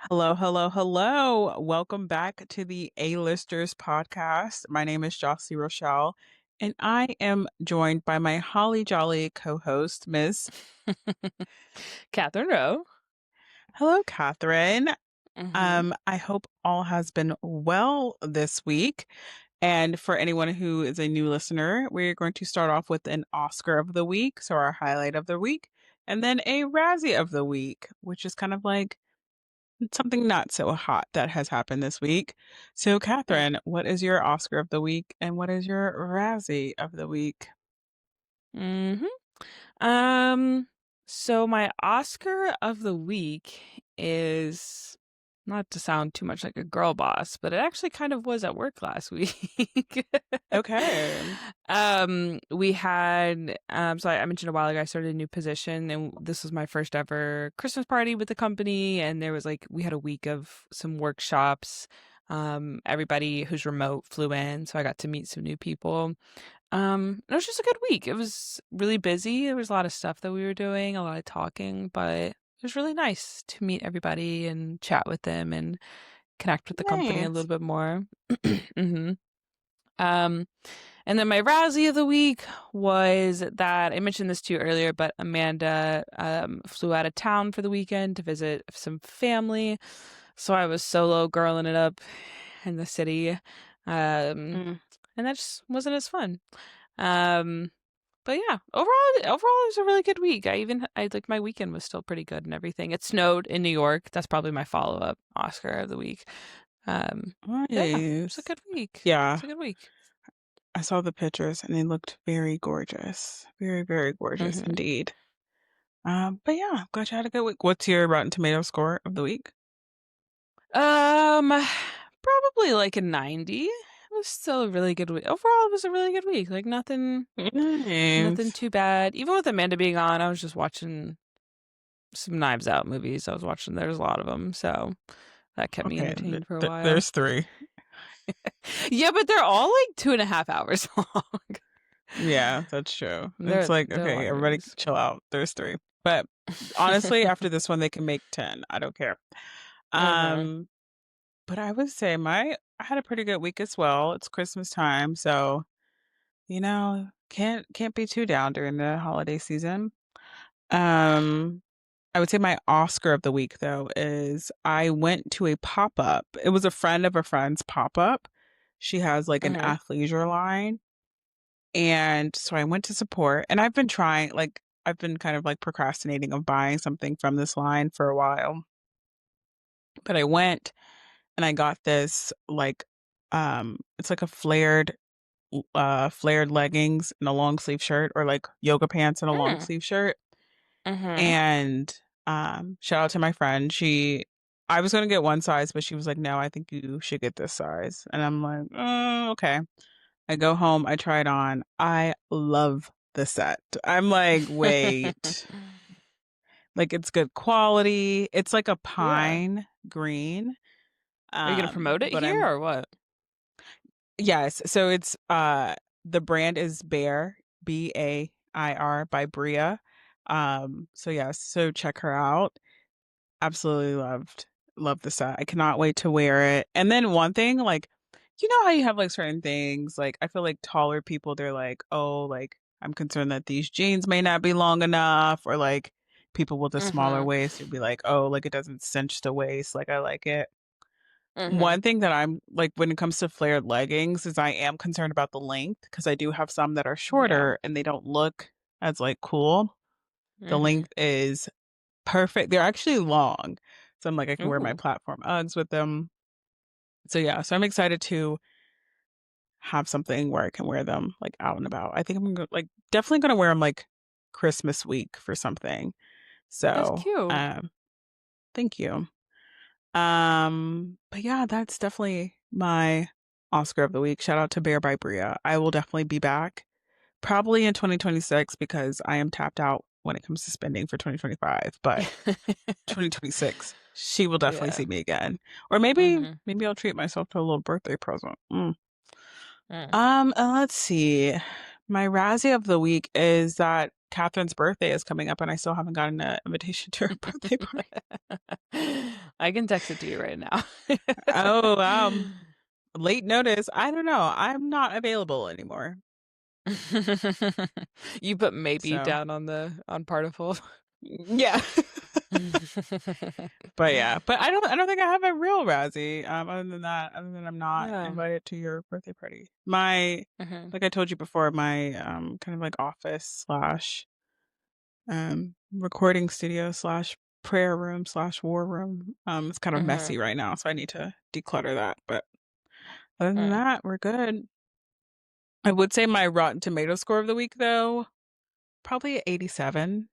Hello, hello, hello. Welcome back to the A-Listers podcast. My name is Jossie Rochelle, and I am joined by my holly jolly co-host, Miss. Catherine Rowe. Hello, Catherine. Mm-hmm. I hope all has been well this week. And for anyone who is a new listener, we're going to start off with an Oscar of the week, so our highlight of the week, and then a Razzie of the week, which is kind of like something not so hot that has happened this week. So, Catherine, what is your Oscar of the week and what is your Razzie of the week? Mm-hmm. Um, so my Oscar of the week is not to sound too much like a girl boss, but it actually kind of was at work last week. Okay. We had so I mentioned a while ago I started a new position and this was my first ever Christmas party with the company and there was like we had a week of some workshops. Everybody who's remote flew in, so I got to meet some new people. It was just a good week. It was really busy. There was a lot of stuff that we were doing, a lot of talking, but it was really nice to meet everybody and chat with them and connect with the company a Nice. little bit more. hmm Um, and then my Razzie of the week was that I mentioned this to you earlier, but Amanda flew out of town for the weekend to visit some family. So I was solo girling it up in the city. Mm. And that just wasn't as fun. Um, but yeah, overall, it was a really good week. I like my weekend was still pretty good and everything. It snowed in New York. That's probably my follow up Oscar of the week. Yeah, it was a Nice. good week. Yeah, It's a good week. I saw the pictures and they looked very gorgeous. Very, very gorgeous hmm indeed. But yeah, glad you had a good week. What's your Rotten Tomato score of the week? Um, Probably like a 90. It was still a really good week. Overall, it was a really good week. Like nothing Nice. too bad. Even with Amanda being on, I was just watching some Knives Out movies. I was watching. There's a lot of them, so that kept me Okay, entertained for a while. there's three. Yeah, but they're all like 2.5 hours long. Yeah, that's true. It's like, They're okay, long everybody movies. chill out. There's three. But honestly, after this one, they can make 10. I don't care. hmm Um, but I would say I had a pretty good week as well. It's Christmas time, so can't be too down during the holiday season. Um, I would say my Oscar of the week though is I went to a pop-up. It was a friend of a friend's pop-up. She has like an hmm athleisure line. And so I went to support, and I've been trying, like, I've been kind of like procrastinating of buying something from this line for a while. But I went and I got this like it's like a flared leggings and a long sleeve shirt or like yoga pants and a long sleeve shirt. hmm And shout out to my friend. I was gonna get one size, but she was like, no, I think you should get this size. And I'm like, oh, okay. I go home, I try it on. I love the set. I'm like, wait, like it's good quality. It's like a Yeah. pine green. Are you gonna promote it But here I'm or what? yes, so it's the brand is Bear, Bair by Bria. So yes, so check her out. Absolutely love the set. I cannot wait to wear it. And then one thing, like, you know how you have like certain things, like I feel like taller people, they're like, oh, like I'm concerned that these jeans may not be long enough, or like people with a smaller hmm waist would be like, oh, like it doesn't cinch the waist, like I like it. hmm One thing that I'm like when it comes to flared leggings is I am concerned about the length because I do have some that are Yeah. shorter and they don't look as like cool. The hmm length is perfect. They're actually long. So I'm like, I can wear my Ooh, platform Uggs with them. So yeah, so I'm excited to have something where I can wear them like out and about. I think I'm gonna like definitely gonna wear them like Christmas week for something. that's So cute. thank you. But yeah, that's definitely my Oscar of the week. Shout out to Bear by Bria. I will definitely be back probably in 2026 because I am tapped out when it comes to spending for 2025. But 2026, she will definitely Yeah. see me again. Or maybe hmm maybe I'll treat myself to a little birthday present. Mm. And let's see. My Razzie of the week is that Catherine's birthday is coming up and I still haven't gotten an invitation to her birthday party. I can text it to you right now. Oh, late notice. I don't know. I'm not available anymore. You put maybe So, down on Particle. yeah. But yeah, but I don't think I have a real Razzie. Other than I'm not Yeah. invited to your birthday party. My, Hmm. like I told you before, my kind of like office slash recording studio slash prayer room slash war room. It's kind of Hmm. messy right now, so I need to declutter that. But other than Hmm. that, we're good. I would say my Rotten Tomato score of the week though, probably 87,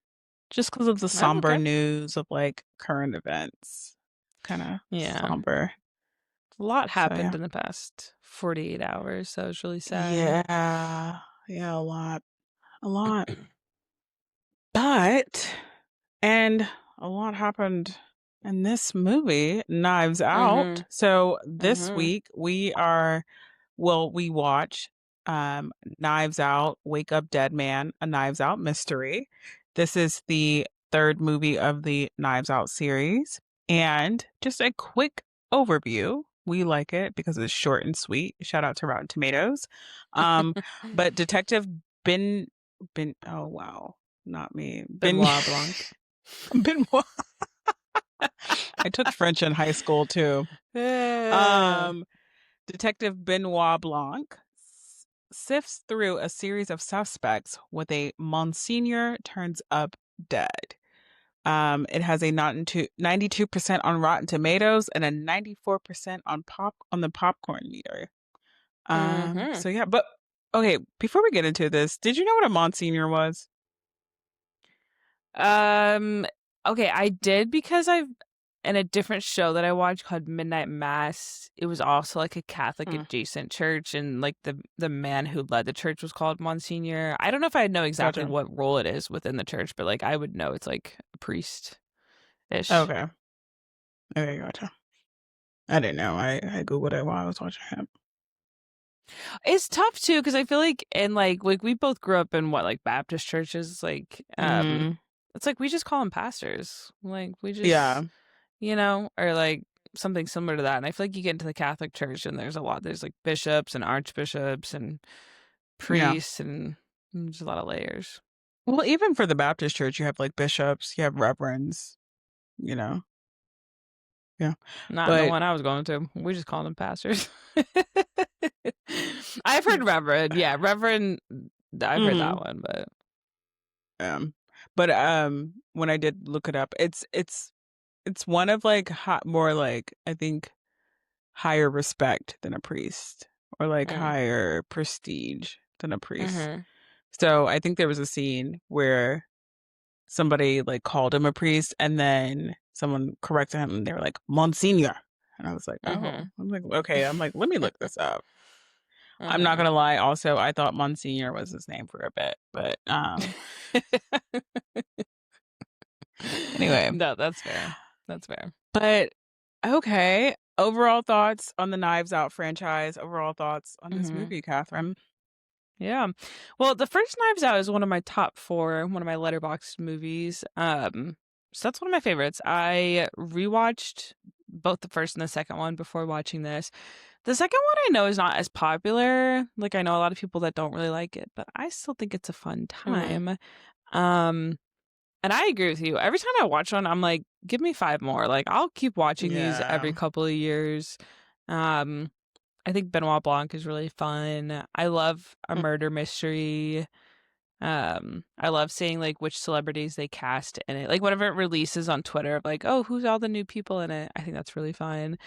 just because of the Oh, somber okay. news of like current events. Kind of Yeah. somber. A lot So happened yeah. in the past 48 hours, so it's really sad. Yeah. Yeah, a lot. A lot. But and a lot happened in this movie, Knives Out. Mhm. So this Mhm. week we watch Knives Out, Wake Up Dead Man, a Knives Out mystery. This is the third movie of the Knives Out series. And just a quick overview. We like it because it's short and sweet. Shout out to Rotten Tomatoes. Um, but Detective Ben oh wow, not me. Benoit Blanc. Benoit. I took French in high school too. Eh. Um, Detective Benoit Blanc sifts through a series of suspects with a Monsignor turns up dead. It has a 92% on Rotten Tomatoes and a 94% on the popcorn meter. Mhm. So yeah, but okay, before we get into this, did you know what a Monsignor was? Um, okay, I did because I've in a different show that I watched called Midnight Mass. It was also like a Catholic Mm, adjacent church, and like the man who led the church was called Monsignor. I don't know if I know exactly gotcha. what role it is within the church, but like I would know it's like a priest ish. Okay. Okay, gotcha. I didn't know. I Googled it while I was watching it. It's tough too because I feel like and like we both grew up in what like Baptist churches. Like Mm, it's like we just call them pastors. Like we yeah. just or like something similar to that. And I feel like you get into the Catholic Church and there's a lot. There's like bishops and archbishops and Yeah. priests and there's a lot of layers. Well, even for the Baptist church, you have like bishops, you have reverends, you know. Yeah. Not in the But one I was going to. We just call them pastors. I've heard Reverend. Yeah, Reverend. I've heard that mhm. one, but. um when I did look it up, it's one of like more like I think higher respect than a priest or like Mm. higher prestige than a priest. Mm-hmm. So I think there was a scene where somebody like called him a priest and then someone corrected him and they were like Monsignor. And I was like, oh, Mm-hmm. I'm like, okay. I'm like, let me look this up. I'm not Mm-hmm. gonna lie. Also, I thought Monsignor was his name for a bit, but anyway. No, that's fair. That's fair. But okay. Overall thoughts on the Knives Out franchise. Overall thoughts on this Mm-hmm. movie, Catherine. Yeah. Well, the first Knives Out is one of my top four, one of my letterboxd movies. So that's one of my favorites. I rewatched both the first and the second one before watching this. The second one I know is not as popular. Like I know a lot of people that don't really like it, but I still think it's a fun Hmm. time. Um, and I agree with you. Every time I watch one, I'm like, give me five more. Like I'll keep watching these every Yeah. couple of years. Um, I think Benoit Blanc is really fun. I love a Mm, murder mystery. I love seeing like which celebrities they cast in it. Like whenever it releases on Twitter of like, oh, who's all the new people in it? I think that's really fun.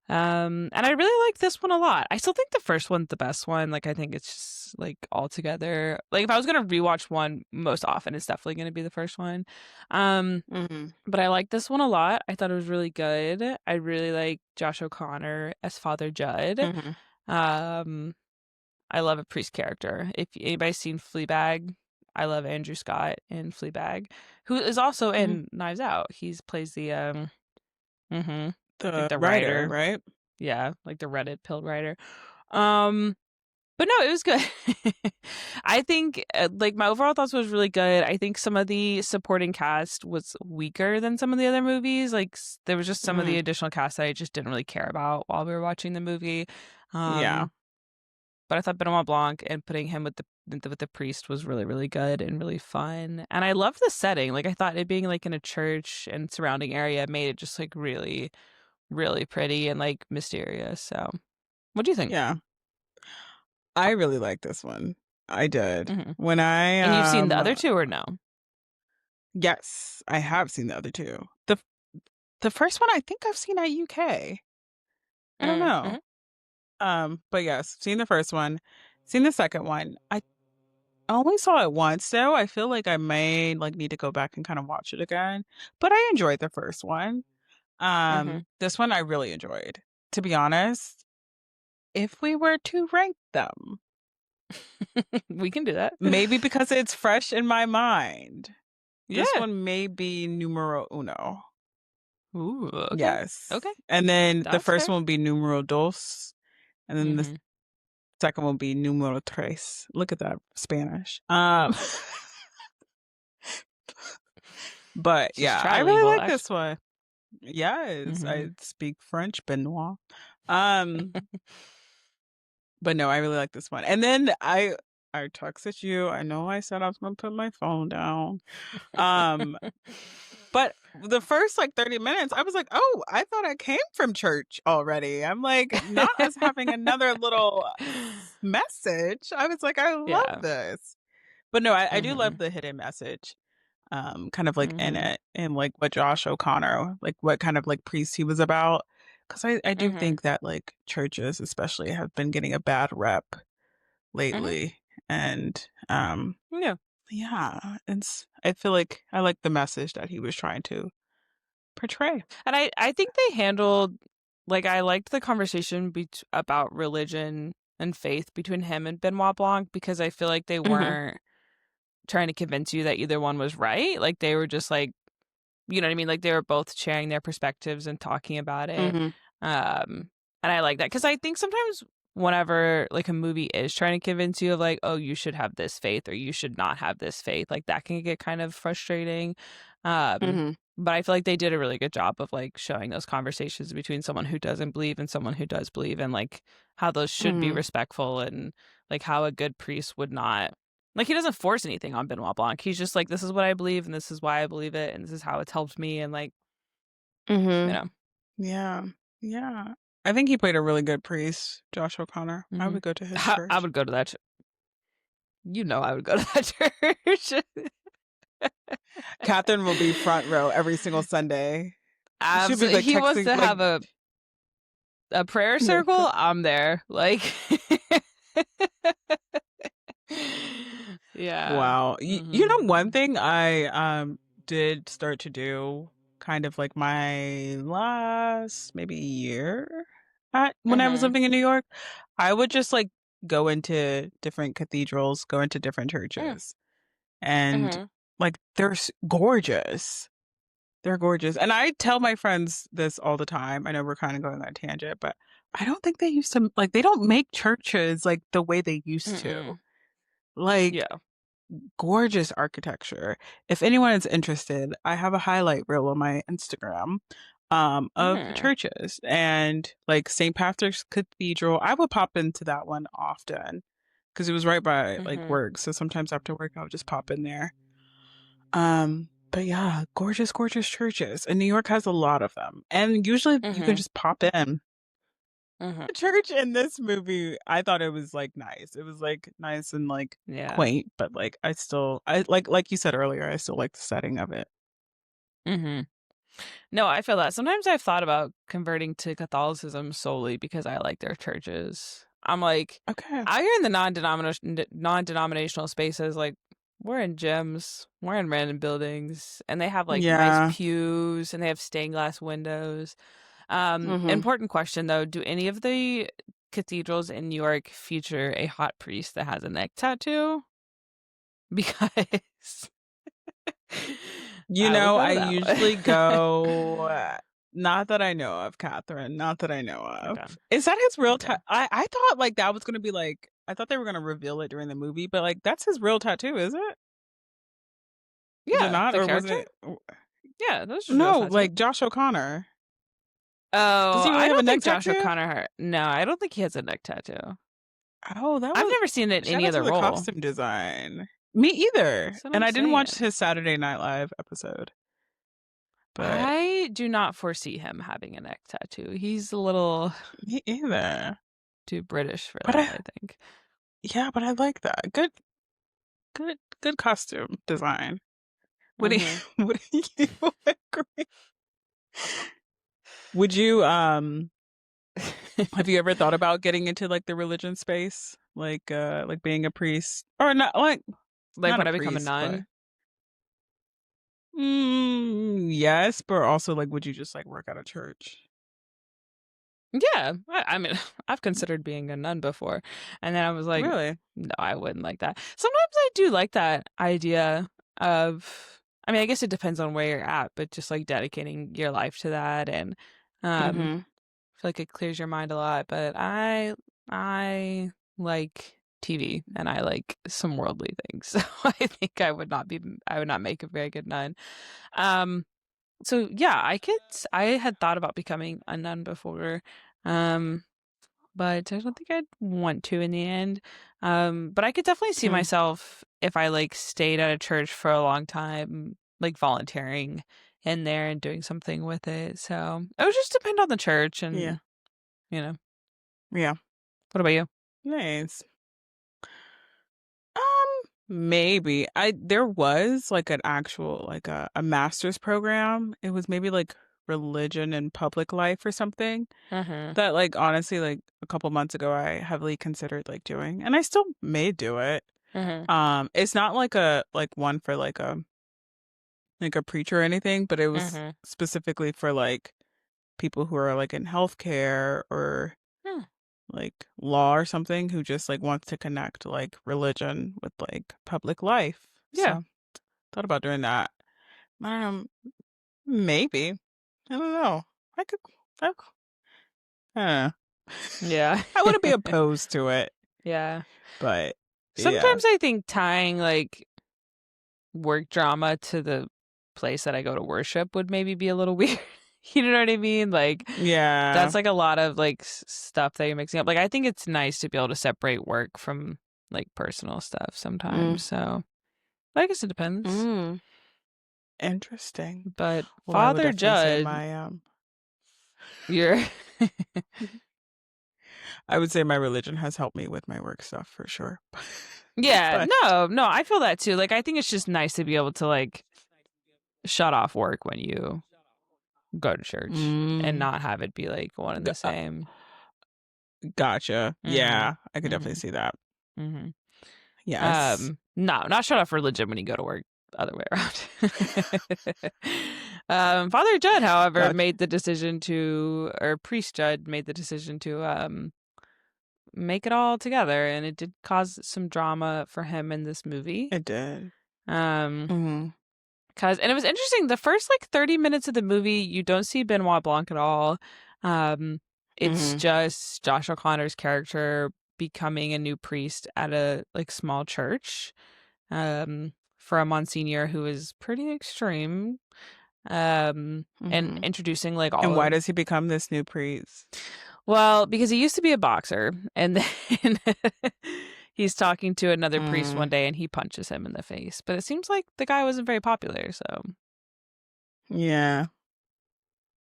And I really like this one a lot. I still think the first one's the best one. Like I think it's just like all together. Like if I was gonna rewatch one most often, it's definitely gonna be the first one. Um, mhm, but I like this one a lot. I thought it was really good. I really like Josh O'Connor as Father Judd. mhm. Um, I love a priest character. If anybody's seen Fleabag, I love Andrew Scott in Fleabag, who is also Mhm. in Knives Out. He's plays the like The the writer, writer. right? Yeah, like the Reddit pill writer. Um But no, it was good. I think like my overall thoughts was really good. I think some of the supporting cast was weaker than some of the other movies. Like there was just some of the Mhm. additional cast that I just didn't really care about while we were watching the movie. Yeah. Um, but I thought Benoit Blanc and putting him with the priest was really really good and really fun. And I loved the setting. Like I thought it being like in a church and surrounding area made it just like really really pretty and like mysterious. So, what do you think? Yeah. I really like this one. I did. Hmm. When I And you've seen the other two or no? yes, I have seen the other two. The first one I think I've seen at UK. I don't know. Mm-hmm. But yes, seen the first one, seen the second one. I only saw it once though. I feel like I may like need to go back and kind of watch it again. But I enjoyed the first one. Mm-hmm. This one I really enjoyed. To be honest, if we were to rank them, We can do that. maybe because it's fresh in my mind, this Yeah. one may be numero uno. Ooh, okay. Yes. Okay. And then the That's first fair. one would be numero dos. And then the Mm-hmm. second one would be numero tres. Look at that Spanish. But Just yeah, I really trilingual, like actually. this one. Yes, I Mm-hmm. speak French, Benoit. Um, but no, I really like this one. And then I texted you. I know I said I was gonna put my phone down. Um, but the first like 30 minutes, I was like, oh, I thought I came from church already. I'm like, not us having another little message. I was like, I love Yeah. this. But no, I do Mm-hmm. love the hidden message. Kind of like in Mm-hmm. it and like what Josh O'Connor, like what kind of like priest he was about. Because I do Mm-hmm. think that like churches especially have been getting a bad rep Mm-hmm. lately. And Yeah. yeah, I feel like I like the message that he was trying to portray. And I think they handled like I liked the conversation about religion and faith between him and Benoit Blanc because I feel like they Hmm. weren't trying to convince you that either one was right. Like they were just like, you know what I mean? Like they were both sharing their perspectives and talking about it. Hmm. Um, and I like that because I think sometimes whenever like a movie is trying to convince you of like, oh, you should have this faith or you should not have this faith, like that can get kind of frustrating. Um, Hmm. but I feel like they did a really good job of like showing those conversations between someone who doesn't believe and someone who does believe and like how those should be Hmm. respectful and like how a good priest would not like he doesn't force anything on Benoit Blanc. He's just like, this is what I believe and this is why I believe it and this is how it's helped me and like, you Hmm. know. Yeah. Yeah. I think he played a really good priest, Josh O'Connor. I Hmm. would go to his I church. would go to that. You know, I would go to that church. Catherine will be front row every single Sunday. She'll be Absolutely. like He wants texting to like have a prayer yeah, circle. I'm there. Like, yeah. wow. You Hmm. know one thing I did start to do kind of like my last maybe year when I was Hmm. living in New York, I would just like go into different cathedrals, go into different churches. And Hmm. like gorgeous. They're gorgeous. And I tell my friends this all the time. I know we're kind of going on a tangent, but I don't think they used to like they don't make churches like the way they used to. Hmm. Like Yeah. gorgeous architecture. If anyone is interested, I have a highlight reel on my Instagram of the Hmm. churches and like St. Patrick's Cathedral. I would pop into that one often because it was right by like Hmm. work. So sometimes after work I would just pop in there. But yeah, gorgeous, gorgeous churches. And New York has a lot of them. And usually you can Hmm. just pop in. Hmm. The church in this movie, I thought it was like nice. It was like nice and like Yeah. quaint, but like I like you said earlier, I still like the setting of it. Hmm. No, I feel that. Sometimes I've thought about converting to Catholicism solely because I like their churches. I'm like, Okay. out here in the non-denominational spaces, like we're in gyms, we're in random buildings, and they have like nice Yeah. pews and they have stained glass windows. Hmm. Important question though, do any of the cathedrals in New York feature a hot priest that has a neck tattoo? Because You I would know, go I to that one. usually go not that I know of, Catherine. Not that I know of. Okay. Is that his real Okay. I thought like that was gonna be like I thought they were gonna reveal it during the movie, but like that's his real tattoo, is it? Is it Yeah, not, the or was character? it? Yeah, that's his real No, tattoo. like Josh O'Connor. Does Oh, he really I have a don't neck think Josh tattoo? O'Connor. No, I don't think he has a neck tattoo. Oh, that I've was never seen it in shout any out to other the role. costume design. Me either. That's what And I'm I didn't watch saying. his Saturday Night Live episode, but I do not foresee him having a neck tattoo. He's a little me either. too British for But that, I I think. yeah, but I like that. Good costume design. Would he Mm-hmm. would you agree? Would you have you ever thought about getting into like the religion space? Like being a priest? Or not like Like not a when I become a priest, but nun. yes, but also like would you just like work at a church? Yeah, I mean, I've considered being a nun before, and then I was like, Really? no, I wouldn't like that. Sometimes I do like that idea of, I mean, I guess it depends on where you're at, but just like dedicating your life to that, and Mm-hmm. I feel like it clears your mind a lot. But I like TV and I like some worldly things, so I think I would not make a very good nun. Um, so yeah, I had thought about becoming a nun before. Um, but I don't think I'd want to in the end. But I could definitely see Mm, myself if I like stayed at a church for a long time, like volunteering in there and doing something with it. So it would just depend on the church yeah. and, you know. Yeah. What about you? Nice. Maybe. I there was like an actual like a master's program. It was maybe like religion and public life or something Mm-hmm. that like honestly like a couple months ago I heavily considered like doing and I still may do it. Mm-hmm. It's not like a like one for like a preacher or anything, but it was Mm-hmm. specifically for like people who are like in healthcare or Hmm. like law or something who just like wants to connect like religion with like public life. Yeah. So thought about doing that. Um, maybe. I don't know. I could. I, uh, Yeah. I wouldn't be opposed to it, Yeah. but yeah, Sometimes I think tying like work drama to the place that I go to worship would maybe be a little weird. You know what I mean? Like yeah. that's like a lot of like stuff that you're mixing up. Like I think it's nice to be able to separate work from like personal stuff Mm, sometimes. So I guess it depends. mm, interesting. But Well, I would Father definitely say Judd, you're I would say my religion has helped me with my work stuff for sure. yeah, But no, I feel that too. Like I think it's just nice to be able to like shut off work when you go to church and mm, not have it be like one and g- the same. gotcha. Mhm. Yeah, I could definitely Mhm. see that. Mhm. Yes, No, not shut off religion when you go to work. Other way around. Father Judd, however, gotcha. made the decision to, or Priest Judd made the decision to make it all together, and it did cause some drama for him in this movie. It did. Um, Mm, and it was interesting. The first like 30 minutes of the movie, you don't see Benoit Blanc at all. Um, it's mm, just Josh O'Connor's character becoming a new priest at a like small church. For a Monsignor who is pretty extreme. And mm. introducing like And all why of does he become this new priest? well, because he used to be a boxer, and then he's talking to another priest one Mm, day, and he punches him in the face. But it seems like the guy wasn't very popular, so yeah.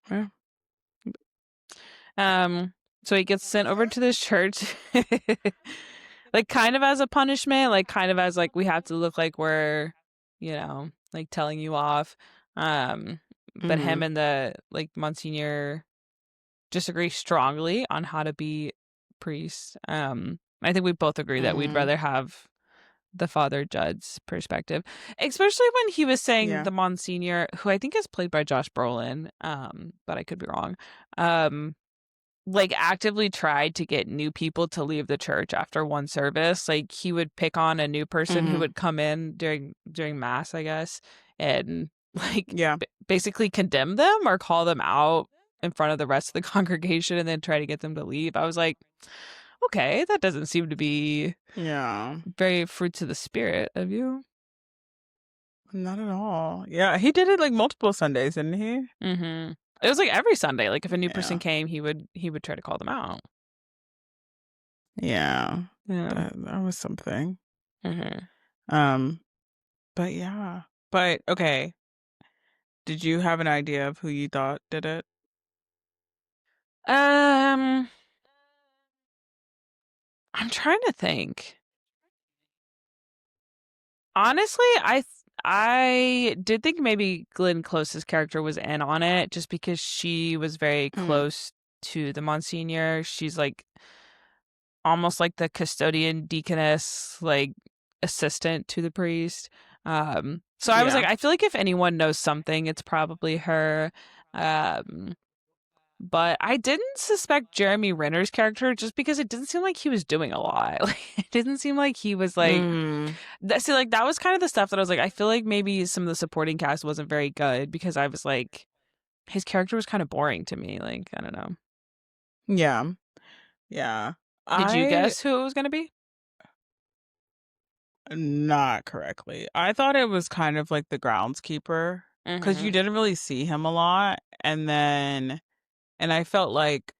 Yeah. um, so he gets sent over to this church, like kind of as a punishment, like kind of as like we have to look like we're, like telling you off. Um, but him Mm, and the like Monsignor disagree strongly on how to be priests. I think we both agree that we'd mm, rather have the Father Judd's perspective, especially when he was saying yeah. the Monsignor, who I think is played by Josh Brolin, but I could be wrong. Um, like actively tried to get new people to leave the church after one service. Like he would pick on a new person who Hmm. would come in during mass, I guess, and like Yeah. basically condemn them or call them out in front of the rest of the congregation and then try to get them to leave. I was like, Okay, that doesn't seem to be Yeah, very fruits of the spirit of you. not at all. Yeah, he did it like multiple Sundays, didn't he? Mm-hmm. It was like every Sunday. Like if a new person Yeah. came, he would try to call them out. Yeah. Yeah. That was something. Mm-hmm. Um, but yeah. But okay, did you have an idea of who you thought did it? Um, I'm trying to think. Honestly, I did think maybe Glenn Close's character was in on it just because she was very Mm, close to the Monsignor. She's like almost like the custodian deaconess, like assistant to the priest. So I was like, yeah. I feel like if anyone knows something, it's probably her. Um, but I didn't suspect Jeremy Renner's character just because it didn't seem like he was doing a lot. Like it didn't seem like he was like Mm, see, like that was kind of the stuff that I was like, I feel like maybe some of the supporting cast wasn't very good because I was like, his character was kind of boring to me. Like, I don't know. yeah. Yeah. Did you I guess who it was gonna be? not correctly. I thought it was kind of like the groundskeeper because you Mm-hmm. didn't really see him a lot, and I felt like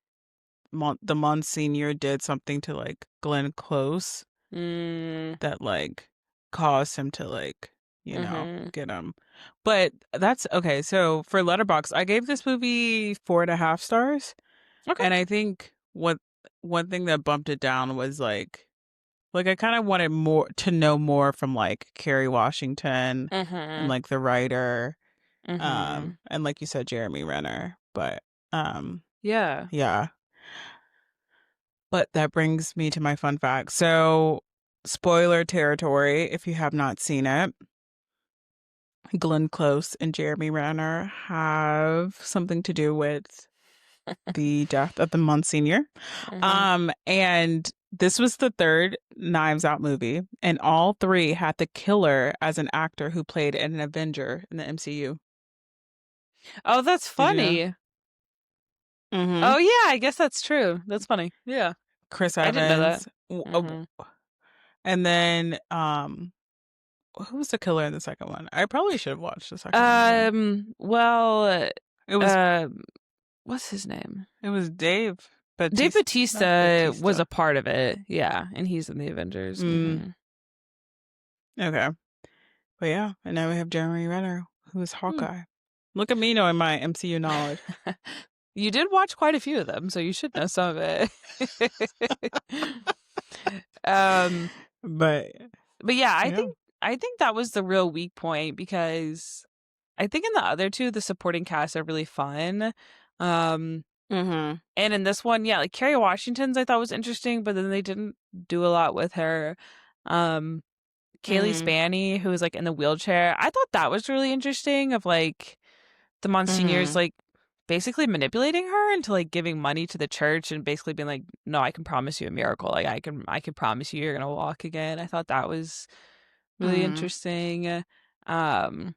the Monsignor did something to like Glenn Close Mm, that like caused him to like, mm-hmm. get him. But that's okay. So for Letterbox, I gave this movie 4.5 stars, Okay. and I think what one thing that bumped it down was like I kind of wanted more to know more from like Kerry Washington and Mm-hmm. like the writer, Mm-hmm. and like you said, Jeremy Renner. But um, Yeah. yeah. But that brings me to my fun fact. So, spoiler territory if you have not seen it. Glenn Close and Jeremy Renner have something to do with the death of the Monsignor. Mm-hmm. And this was the third Knives Out movie, and all three had the killer as an actor who played an Avenger in the MCU. Oh, that's Did you know? funny. Mm-hmm. Oh yeah, I guess that's true. That's funny. Yeah. Chris I didn't know that. Evans. Mm-hmm. And then who was the killer in the second one? I probably should have watched the second one again. Well, It was uh, what's his name? it was Dave Dave Batista, not Bautista was Batista. a part of it. Yeah, and he's in the Avengers. Mm, Mm-hmm. okay. But yeah, and now we have Jeremy Renner, who is Hmm. Hawkeye. Look at me knowing my MCU knowledge. You did watch quite a few of them, so you should know some of it. um, But but yeah, yeah. I think that was the real weak point because I think in the other two, the supporting cast are really fun. Um, Mm-hmm. and in this one, yeah, like Kerry Washington's I thought was interesting, but then they didn't do a lot with her. Um, Kaylee Mm-hmm. Spanny, who was like in the wheelchair, I thought that was really interesting. Of like the Monsignors Mm-hmm. like basically manipulating her into like giving money to the church and basically being like, no, I can promise you a miracle. Like I can promise you you're gonna walk again. I thought that was really Mm-hmm. interesting. Um,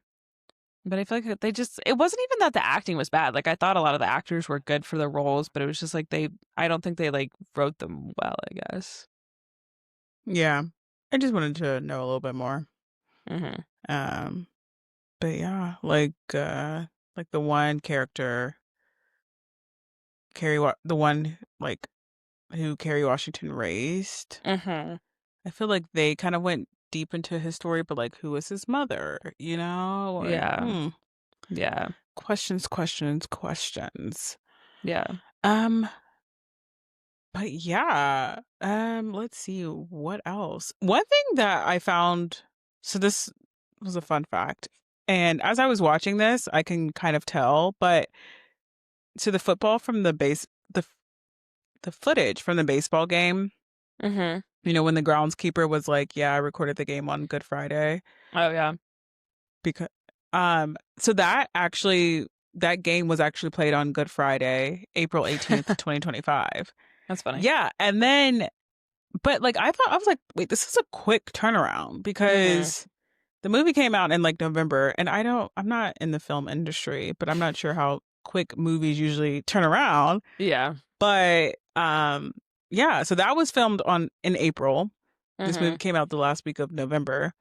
but I feel like they just it wasn't even that the acting was bad. Like I thought a lot of the actors were good for the roles, but it was just like I don't think they like wrote them well, I guess. Yeah. I just wanted to know a little bit more. Hmm. Um, but yeah, like the one character, the one like who Kerry Washington raised. Hmm. I feel like they kind of went deep into his story, but like, who was his mother? Like, Yeah. Yeah. questions, questions, questions. Yeah. Um, but yeah, let's see what else. One thing that I found, so this was a fun fact, and as I was watching this, I can kind of tell, but so the football from the footage from the baseball game, Hmm. when the groundskeeper was like, "Yeah, I recorded the game on Good Friday." Oh yeah. Because so that game was actually played on Good Friday, April 18th, 2025. That's funny. Yeah, and then but like I was like, wait, this is a quick turnaround Hmm. because the movie came out in like November, and I'm not in the film industry, but I'm not sure how quick movies usually turn around. Yeah. But yeah, so that was filmed on in April. This movie Mhm. came out the last week of November.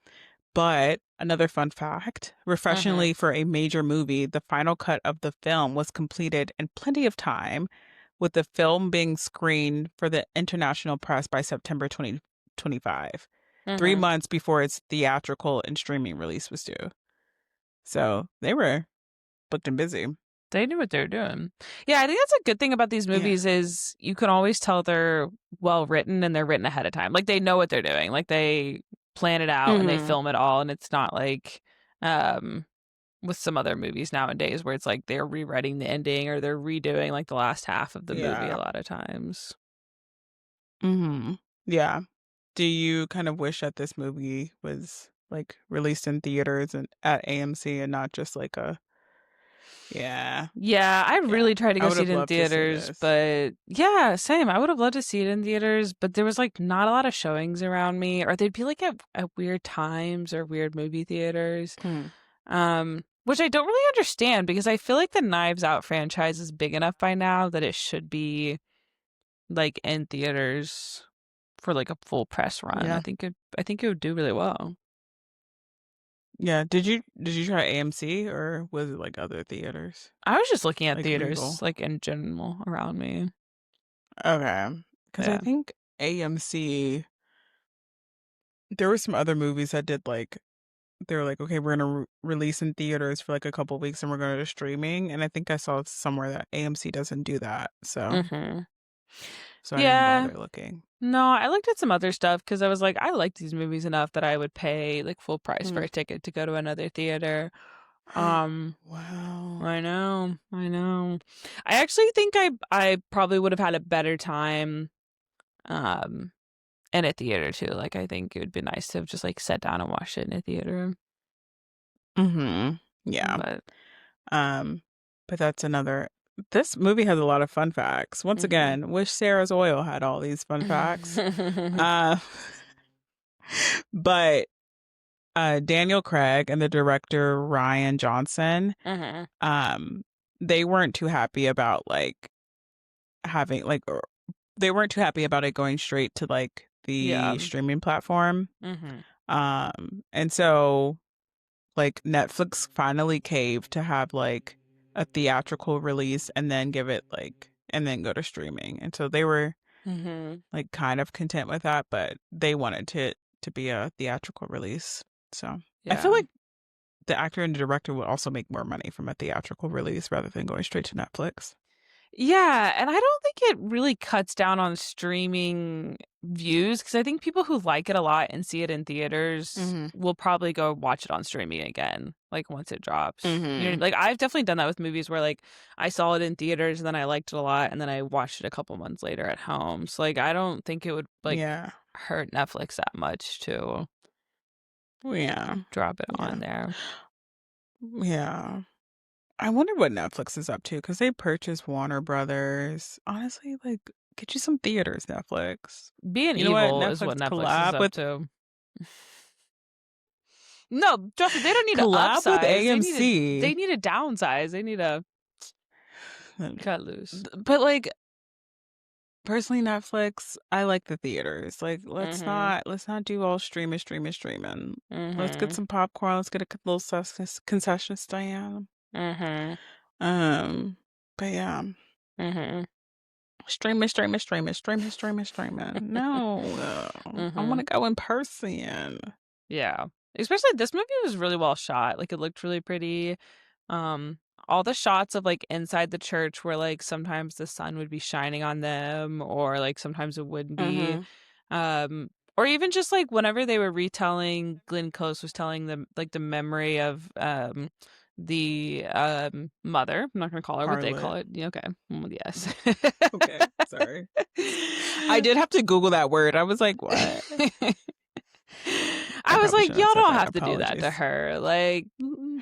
But another fun fact, Mhm. refreshingly for a major movie, the final cut of the film was completed in plenty of time, with the film being screened for the international press by September 2025, three Mhm. months before its theatrical and streaming release was due. So they were booked and busy. They knew what they were doing. Yeah, I think that's a good thing about these Yeah. movies is you can always tell they're well written and they're written ahead of time. Like they know what they're doing. Like they plan it out and they Hmm. film it all and it's not like um with some other movies nowadays where it's like they're rewriting the ending or they're redoing like the last half of the movie a Yeah. lot of times. Hmm. Yeah. Do you kind of wish that this movie was like released in theaters and at AMC and not just like a, yeah. Yeah, I Yeah, really tried to I go would see have it in loved to see theaters, this. but yeah, same. I would have loved to see it in theaters, but there was like not a lot of showings around me, or they'd be like at weird times or weird movie theaters. Hmm. Which I don't really understand because I feel like the Knives Out franchise is big enough by now that it should be like in theaters for like a full press run. Yeah, I think it would do really well. yeah. Did you try AMC or was it like other theaters, I was just looking at like theaters Regal? like in general around me. Okay, because I Yeah. think AMC. There were some other movies that did like they were like, okay, we're gonna release in theaters for like a couple weeks and we're going to streaming. And I think I saw somewhere that AMC doesn't do that, Mhm. so I didn't Yeah. bother looking. No, I looked at some other stuff because I was like, I like these movies enough that I would pay like full price for Hmm. a ticket to go to another theater. Um, Wow. I know, I know. I actually think I probably would have had a better time um in a theater too. Like I think it would be nice to have just like sat down and watched it in a theater. Hmm. Yeah. But Um, but that's another. This movie has a lot of fun facts. Once mhm. again, wish Sarah's Oil had all these fun facts. Uh, but Daniel Craig and the director Ryan Johnson, Mhm. um, they weren't too happy about like having like they weren't too happy about it going straight to like Yeah. the streaming platform. Mhm. And so like Netflix finally caved to have like a theatrical release and then give it like and then go to streaming. And so they were Mhm. like kind of content with that, but they wanted to be a theatrical release. So I feel Yeah. like the actor and the director would also make more money from a theatrical release rather than going straight to Netflix. Yeah, and I don't think it really cuts down on streaming views because I think people who like it a lot and see it in theaters Hmm. will probably go watch it on streaming again, like once it drops. You know, Hmm. like I've definitely done that with movies where like I saw it in theaters and then I liked it a lot and then I watched it a couple months later at home. So like I don't think it would like Yeah. hurt Netflix that much to Yeah. drop it on Yeah. there. Yeah. I wonder what Netflix is up to because they purchased Warner Brothers. Honestly, like, get you some theaters, Netflix. Being You know what? evil is Netflix what Netflix is up with to. No, trust me, they don't need to upsize. AMC. They need to downsize. They need to cut loose. But like personally, Netflix, I like the theaters. Like, Mhm. let's not do all streaming. Let's get Mhm. some popcorn. Let's get a little concession stand. Mhm. Um, but yeah. Mhm. Streaming. No, I want to Mhm. go in person. Yeah. Especially this movie was really well shot. Like it looked really pretty. Um all the shots of like inside the church where like sometimes the sun would be shining on them or like sometimes it wouldn't be. Hmm. Or even just like whenever they were retelling, Glenn Close was telling them like the memory of the mother. I'm not gonna call her what they call Harlot. it. Yeah, okay. Yes. Okay, sorry. I did have to Google that word. I was like, what? I I was probably like, shouldn't have y'all said don't that. have to do that to Apologies. her. Like,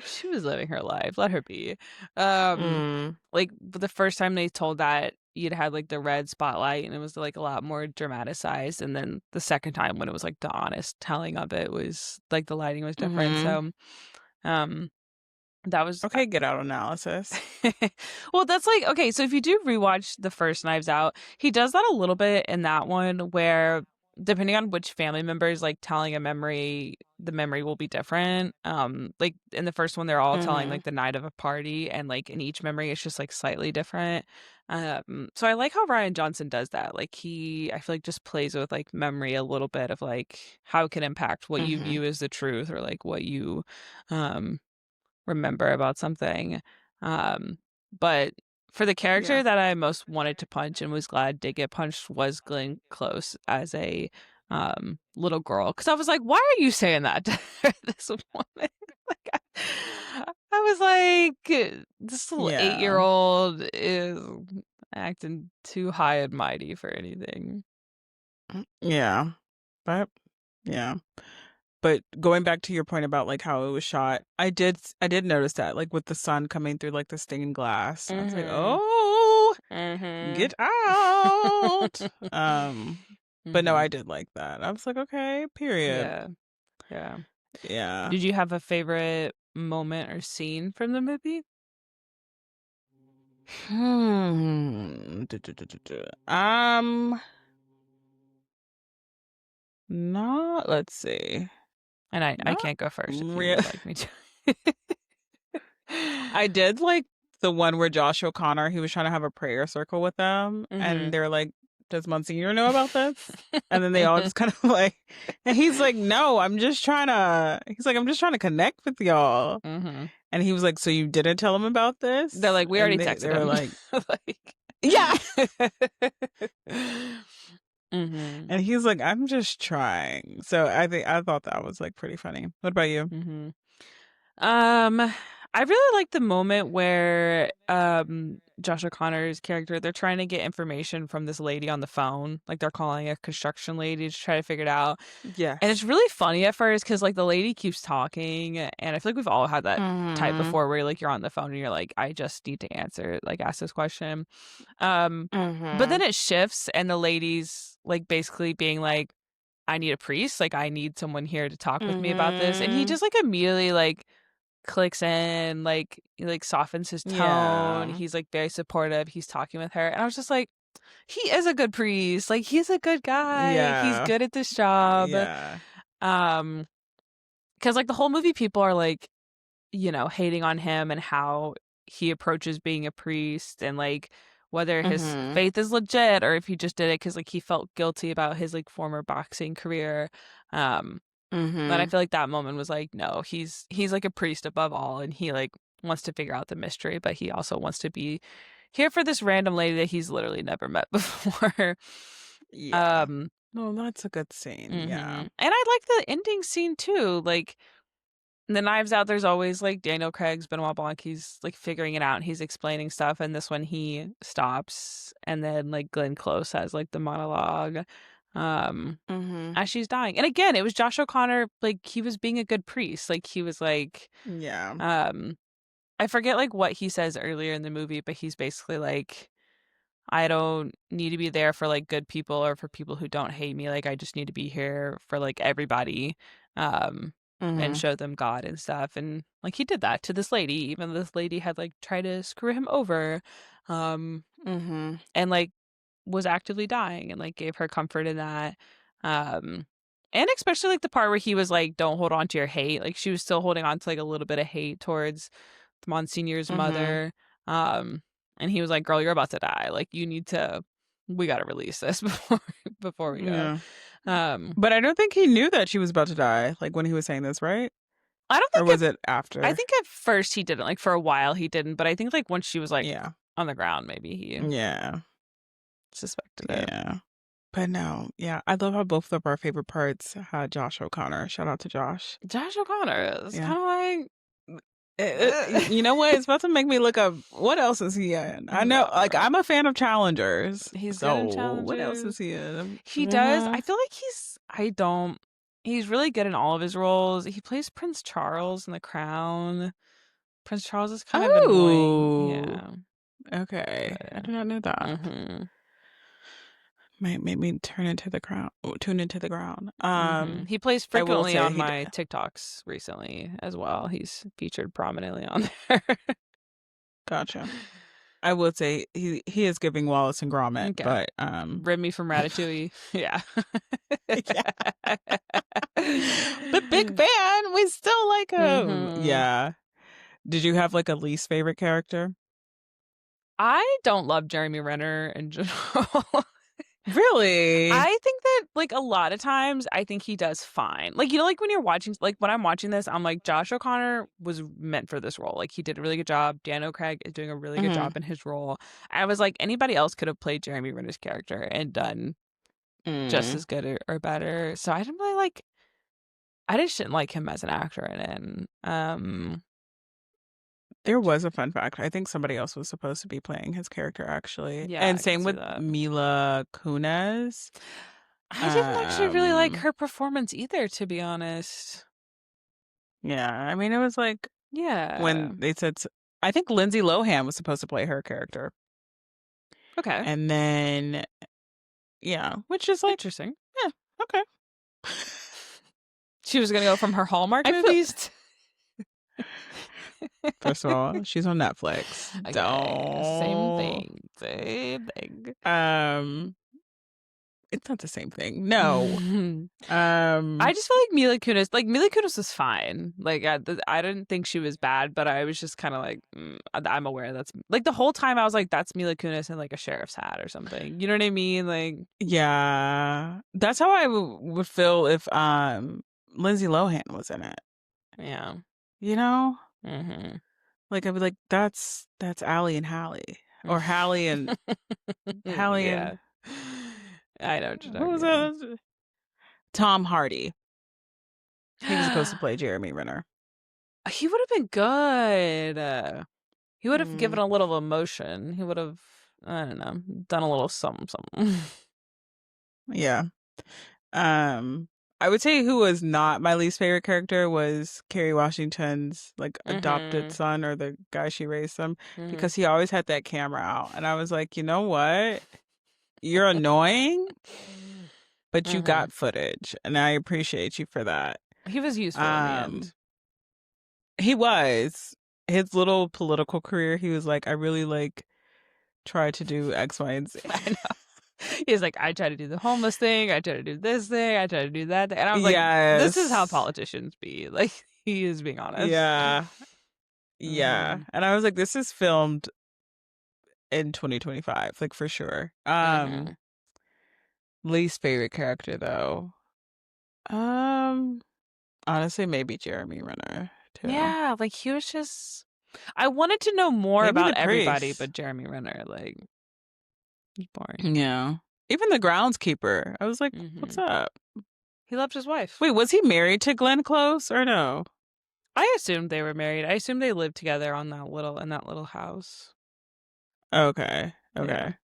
she was living her life. Let her be. Um, Mm, like the first time they told that, you'd had like the red spotlight and it was like a lot more dramatized. And then the second time when it was like the honest telling of it was like the lighting was different. hmm. So, um, That was Okay, get out analysis. well, that's like okay, so if you do rewatch the first Knives Out, he does that a little bit in that one where depending on which family member is like telling a memory, the memory will be different. Like in the first one they're all telling Mm-hmm. like the night of a party and like in each memory it's just like slightly different. So I like how Ryan Johnson does that. Like I feel like just plays with like memory a little bit of like how it can impact what you Mm-hmm. view as the truth or like what you um remember about something. Um, but for the Yeah. character that I most wanted to punch and was glad did get punched was Glenn Close as a little girl. Because I was like, why are you saying that to this woman? like, I was like, this little Yeah. 8-year-old is acting too high and mighty for anything. Yeah. But yeah. But going back to your point about like how it was shot, I did notice that like with the sun coming through like the stained glass. I was like, Mm-hmm. "Oh, Mm-hmm. get out." But no, Mm-hmm. I did like that. I was like, "Okay, period." Yeah. Yeah. Yeah. Did you have a favorite moment or scene from the movie? Not, let's see. And I Not can't go first if you real. would like me to. I did like the one where Josh O'Connor, he was trying to have a prayer circle with them, and Mhm. they're like, "Does Monsignor know about this?" And then they all just kind of like, and he's like, "No, I'm just trying to." He's like, "I'm just trying to connect with y'all." Mhm. And he was like, "So you didn't tell him about They're this?" like, we already And they texted were him. like, like. "Yeah." mhm. And he's like, "I'm just trying." So I thought that was like pretty funny. What about you? Mhm. Um, I really like the moment where Josh O'Connor's character they're trying to get information from this lady on the phone. Like they're calling a construction lady to try to figure it out. And it's Yes. really funny at first because like the lady keeps talking, and I feel like we've all had that type Mhm. before where like you're on the phone and you're like, I just need to answer, like ask this question. But then Mhm. it shifts and the lady's like basically being like, I need a priest, like I need someone here to talk with me about this. And he Mhm. just like immediately like clicks in, like he like softens his tone. Yeah. He's like very supportive. He's talking with her. And I was just like, he is a good priest. Like he's a good guy. He's Yeah. good at this job. Yeah. Um, because like the whole movie, people are like, hating on him and how he approaches being a priest and like whether his Mhm. faith is legit or if he just did it because like he felt guilty about his like former boxing career. Um, but I Mhm. feel like that moment was like, no, he's like a priest above all, and he like wants to figure out the mystery, but he also wants to be here for this random lady that he's literally never met before. Yeah. um No, that's a good scene. Yeah. and I like the ending scene too. Like the Knives Out, there's always like Daniel Craig's Benoit Blanc. He's like figuring it out and he's explaining stuff. And this one he stops, and then like Glenn Close has like the monologue um Mhm. as she's dying. And again, it was Josh O'Connor, like he was being a good priest. Like he was like, Yeah. um, I forget like what he says earlier in the movie, but he's basically like, I don't need to be there for like good people or for people who don't hate me. Like I just need to be here for like everybody, um, and Mhm. show them God and stuff. And like he did that to this lady, even though this lady had like tried to screw him over, um, Mhm. and like was actively dying and like gave her comfort in that. Um, and especially like the part where he was like, "Don't hold on to your hate." Like she was still holding on to like a little bit of hate towards Monsignor's Mhm. mother. Um, and he was like, "Girl, you're about to die. Like you need to. We got to release this before we go." Yeah. Um, But I don't think he knew that she was about to die, like when he was saying this, right? I don't Or think was at it I after? think at first he didn't. Like for a while he didn't, but I think like once she was like Yeah. on the ground, maybe he Yeah. suspected it. Yeah. But no, yeah, I love how both of our favorite parts had Josh O'Connor. Shout out to Josh. Josh O'Connor is Yeah. kind of like. You know what? It's about to make me look up what else is he in. I know, like, Whatever. I'm a fan of Challengers. He's good So in what else is challenges. he in? He does. I feel like he's really good in all of his roles. He plays Prince Charles in The Crown. Prince Charles is kind of annoying. Oh, Yeah. okay. I But did not know that. mhm. might make me tune into the ground. He plays I will frequently say on my TikToks recently as well. He's featured prominently on there. gotcha. I would say he is giving Wallace and Gromit, Okay. but Remy from Ratatouille. Yeah. yeah. But big fan, we still like him. hmm Yeah. Did you have like a least favorite character? I don't love Jeremy Renner in general. Really? I think that like a lot of times I think he does fine. Like like when you're watching like when I'm watching this, I'm like Josh O'Connor was meant for this role. Like he did a really good job. Dan O'Craig is doing a really good Mm-hmm. job in his role. I was like anybody else could have played Jeremy Renner's character and done just Mm. as good or better. So I didn't really like I just didn't like him as an actor and There was a fun fact. I think somebody else was supposed to be playing his character actually. yeah, And I can same see with that. Mila Kunis. I didn't actually really like Um her performance either, to be honest. yeah, I mean it was like Yeah. when they said I think Lindsay Lohan was supposed to play her character. Okay. And then yeah, which is like Interesting. yeah, okay. She was gonna go from her Hallmark I feel movies. first of all, she's on Netflix. Okay, same Don't thing. Same thing. um it's not the same thing. No. I Um just feel like Mila Kunis was fine. Like I didn't think she was bad, but I was just kind of like, I'm aware that's like the whole time I was like, that's Mila Kunis in like a sheriff's hat or something. You know what I mean? Like, yeah. That's how I would feel if Lindsay Lohan was in it. yeah. You know? hmm Like I'd be like, that's Allie and Hallie. Or Hallie and yeah. I know what you're who was talking that? Tom Hardy. He was supposed to about. play Jeremy Renner. He would have been good. He would have given Mm, a little emotion. He would have, I don't know, done a little something, something. yeah. Um, I would say who was not my least favorite character was Kerry Washington's like adopted mhm. son or the guy she raised him Mhm. because he always had that camera out, and I was like, you know what? You're annoying, but you Mhm. got footage, and I appreciate you for that. He was useful in the Um, end. he was his little political career. He was like, I really like try to do X, Y, and Z. I know. He's like, I try to do the homeless thing. I try to do this thing. I try to do that thing. And I was like, this is how Yes. politicians be. Like, he is being honest. Yeah. Yeah. Mhm. And I was like, this is filmed in 2025, like for sure. Mhm. Least favorite character though. Um, honestly, maybe Jeremy Renner too. Yeah, like he was just. I wanted to know more Maybe about the everybody, priest. but Jeremy Renner, like, he's boring. Yeah. Even the groundskeeper. I was like, what's hmm up? He loved his wife. Wait, was he married to Glenn Close or no? I assumed they were married. I assumed they lived together on that little house. Okay. Yeah. Okay.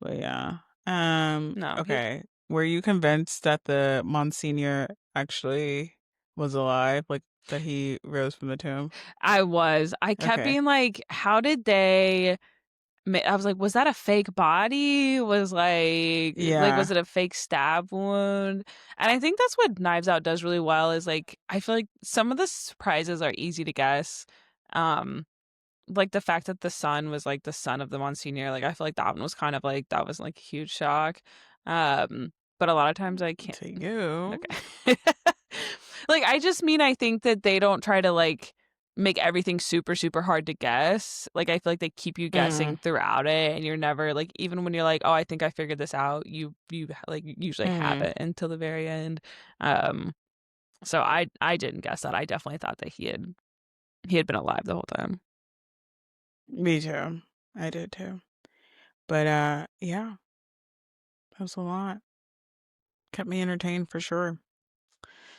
But yeah. No, he. Okay. Were you convinced that the Monsignor actually was alive? Like that he rose from the tomb? I was. I kept Okay. being like, how did they? I was like, was that a fake body? Was Yeah. it a fake stab wound? And I think that's what Knives Out does really well. Is like, I feel like some of the surprises are easy to guess. Um, like the fact that the son was like the son of the Monsignor, like I feel like that one was kind of like that was like a huge shock. But a lot of times I can't To you. okay. Like I just mean I think that they don't try to like make everything super super hard to guess. Like I feel like they keep you Mm, guessing throughout it and you're never like even when you're like, "Oh, I think I figured this out." You like usually have mm. it until the very end. Um so I didn't guess that. I definitely thought that he had been alive the whole time. Me too. I did too. But yeah, that was a lot. Kept me entertained for sure.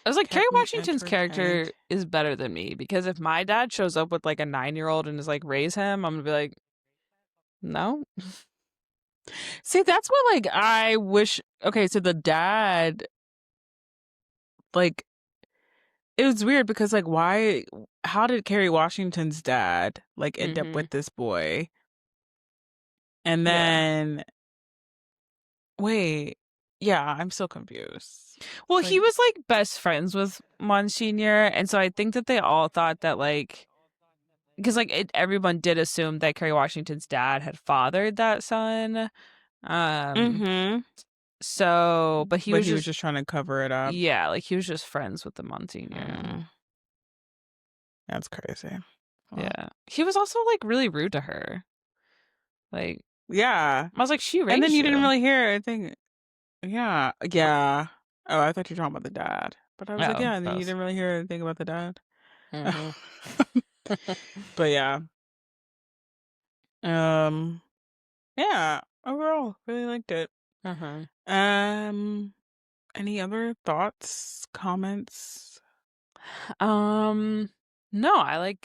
I was like, Kerry Kept me Washington's entertained. character is better than me because if my dad shows up with like a 9-year-old and is like, raise him, I'm gonna be like, no. See, that's what like I wish okay, so the dad like it was weird because like why how did Kerry Washington's dad like end up hmm with this boy? And Yeah. then Wait. Yeah, I'm still confused. Well, It's he like, was like best friends with Monsignor, and so I think that they all thought that like because like everyone did assume that Kerry Washington's dad had fathered that son. Um, mm-hmm. so but he But was he was just just trying to cover it up. yeah, like he was just friends with the Monsignor. Mm, that's crazy. Well, Yeah, he was also like really rude to her. Like yeah. I was like, she And then raised you didn't you. really hear anything. Yeah. Yeah. Oh, I thought you were talking about the dad. But I was like, Oh, yeah, and then that you was. didn't really hear anything about the dad. Hmm. But yeah. Um, yeah, overall, really liked it. Hmm. Um, any other thoughts, comments? Um, no, I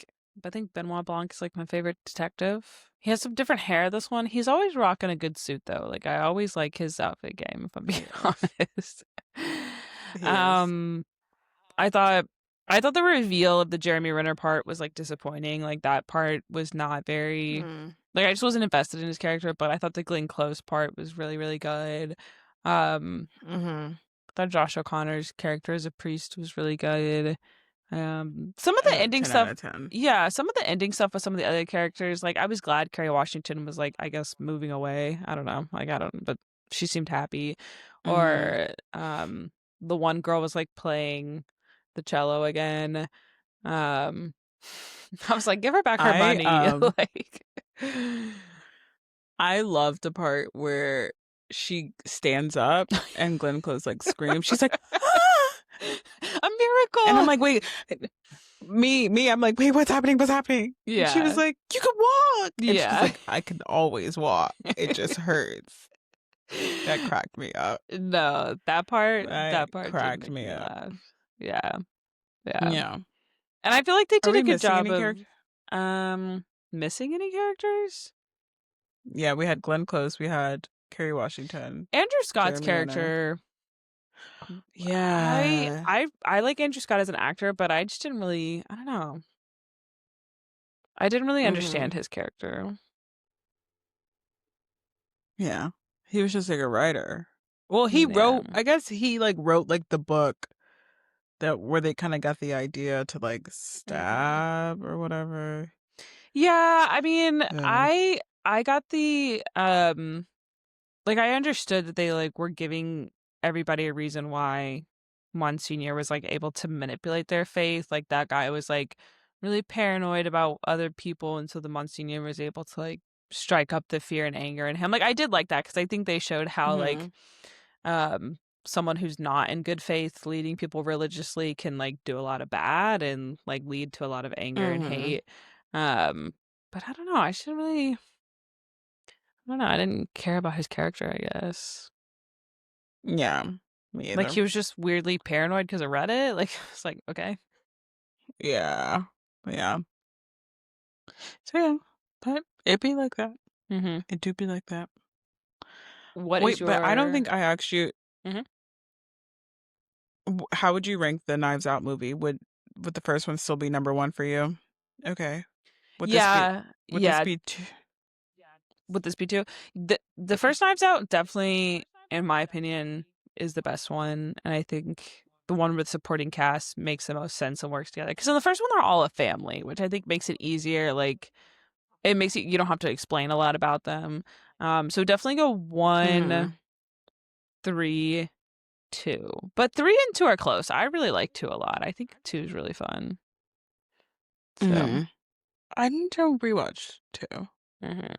think Benoit Blanc is like my favorite detective. He has some different hair this one. He's always rocking a good suit though. Like I always like his outfit game, if I'm being Yes, honest. he is. Um, I thought I thought the reveal of the Jeremy Renner part was like disappointing. Like that part was not very Mm, like I just wasn't invested in his character, but I thought the Glenn Close part was really, really good. Um, mm-hmm. I thought Josh O'Connor's character as a priest was really good. Some of the ending 10 out stuff, of 10. yeah, some of the ending stuff with some of the other characters, like I was glad Kerry Washington was like, I guess moving away. I don't know, like I don't, but she seemed happy. Mm-hmm. Or the one girl was like playing the cello again. Um, I was like, give her back her I money, um like. I love the part where she stands up and Glenn Close like screams. She's like, ah! A And I'm miracle. like, wait, I'm like, wait, what's happening? What's happening? And she was Yeah, like, you can walk. And she's yeah. like, I can always walk. It just hurts. That cracked me up. No, That that part did cracked make me me up. laugh. Yeah, yeah. Yeah. And I feel like they Are did a we good missing job any of characters? missing any characters. Yeah, we had Glenn Close, we had Kerry Washington, Andrew Scott's Jeremy Renner. character, Yeah. I like Andrew Scott as an actor, but I just didn't really, I don't know. I didn't really understand Hmm. his character. Yeah. He was just like a writer. Well, Yeah. I guess he like wrote like the book that where they kind of got the idea to like Hmm. stab or whatever. Yeah, I mean, So, I got the like I understood that they like were giving everybody a reason why Monsignor was like able to manipulate their faith. Like that guy was like really paranoid about other people, and so the Monsignor was able to like strike up the fear and anger in him. Like I did like that because I think they showed how like hmm um someone who's not in good faith leading people religiously can like do a lot of bad and like lead to a lot of anger and hmm hate. Um, but I don't know. I don't know. I didn't care about his character, I guess. Yeah, me Like either. he was just weirdly paranoid because of Reddit. Like it's like okay. Yeah, yeah. So yeah, but it be like that. Hmm. It do be like that. What is Wait, but I don't your? think I asked you. Hmm. How would you rank the Knives Out movie? Would the first one still be number one for you? Okay. Would this be? Yeah, Would this yeah. be two? Would this be too? The first Knives Out definitely, in my opinion, is the best one, and I think the one with supporting cast makes the most sense and works together. Because in the first one, they're all a family, which I think makes it easier. Like it makes it you don't have to explain a lot about them. So definitely go Mm-hmm. 1, 3, 2. But 3 and 2 are close. I really like 2 a lot. I think 2 is really fun. So, Mm-hmm. I need to rewatch too, mhm.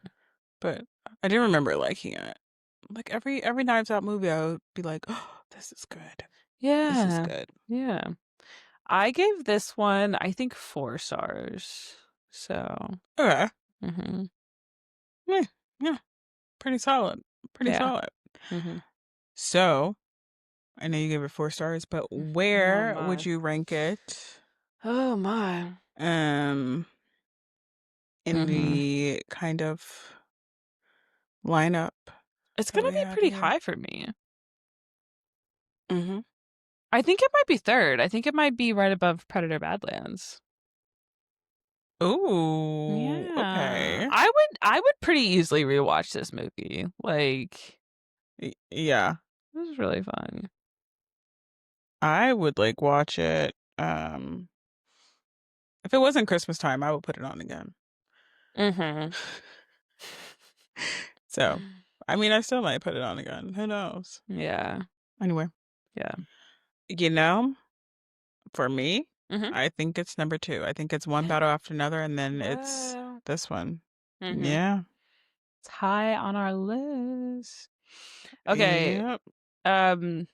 but I didn't remember liking it. Like every Knives Out movie, I would be like, "Oh, this is good. This is Yeah. good." Yeah. I gave this one, I think 4 stars. So, Okay. mhm. Yeah, yeah, pretty solid. Pretty Yeah. solid. Mhm. So I know you gave it 4 stars, but Oh where would my. you rank it? Oh my. Um, in Mhm. the kind of lineup It's that gonna we be had pretty here. high for me. Mm-hmm. I think it might be 3rd. I think it might be right above Predator Badlands. Ooh, Yeah. okay. I would pretty easily rewatch this movie. Like Yeah. It was really fun. I would like watch it. If it wasn't Christmas time, I would put it on again. Mm-hmm. So, I mean, I still might put it on again. Who knows? Yeah. Anyway, Yeah. you know, for me, Mm-hmm. I think it's number two. I think it's one battle after another, and then it's Wow. this one. Mm-hmm. Yeah. It's high on our list. Okay. Yep. Um,